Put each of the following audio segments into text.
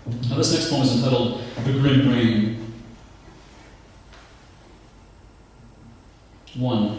Now this next poem is entitled The Grim Rain. 1.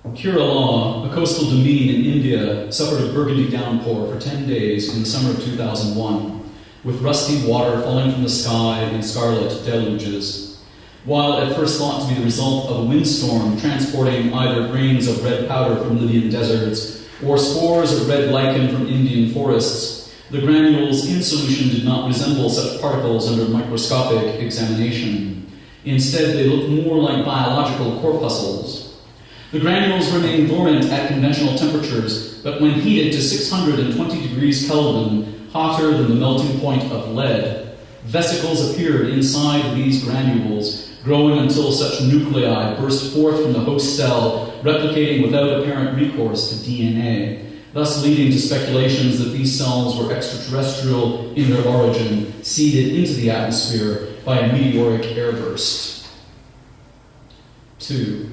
Kerala, a coastal domain in India, suffered a burgundy downpour for 10 days in the summer of 2001, with rusty water falling from the sky in scarlet deluges. While at first thought to be the result of a windstorm transporting either grains of red powder from Libyan deserts or spores of red lichen from Indian forests, the granules in solution did not resemble such particles under microscopic examination. Instead, they looked more like biological corpuscles. The granules remained dormant at conventional temperatures, but when heated to 620 degrees Kelvin, hotter than the melting point of lead, vesicles appeared inside these granules, growing until such nuclei burst forth from the host cell, replicating without apparent recourse to DNA, thus leading to speculations that these cells were extraterrestrial in their origin, seeded into the atmosphere by a meteoric airburst. 2.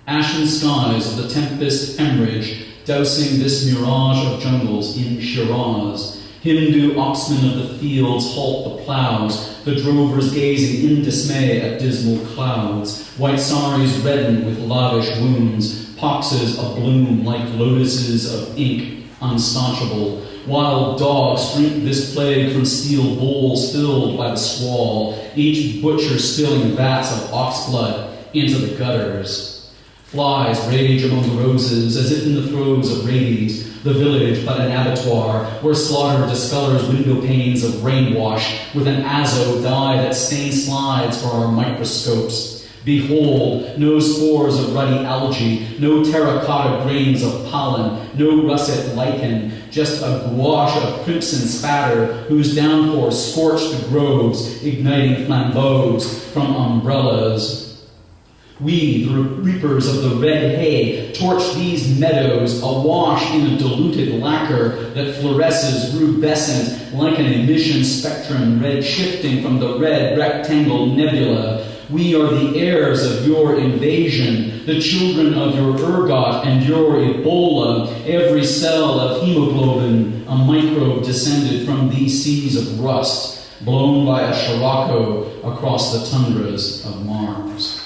Ashen skies of the tempest hemorrhage, dousing this mirage of jungles in Shiraz. Hindu oxmen of the fields halt the plows, the drovers gazing in dismay at dismal clouds. White saris redden with lavish wounds, poxes abloom like lotuses of ink, unstaunchable. Wild dogs drink this plague from steel bowls filled by the squall, each butcher spilling vats of ox blood into the gutters. Flies rage among the roses as if in the throes of rabies, the village but an abattoir, where slaughter discolors window panes of rainwash with an azo dye that stains slides for our microscopes. Behold, no spores of ruddy algae, no terracotta grains of pollen, no russet lichen, just a gouache of crimson spatter whose downpour scorched the groves, igniting flambeaux from umbrellas. We, the reapers of the red hay, torch these meadows awash in a diluted lacquer that fluoresces rubescent like an emission spectrum, red shifting from the red rectangle nebula. We are the heirs of your invasion, the children of your ergot and your Ebola, every cell of hemoglobin, a microbe descended from these seas of rust, blown by a scirocco across the tundras of Mars.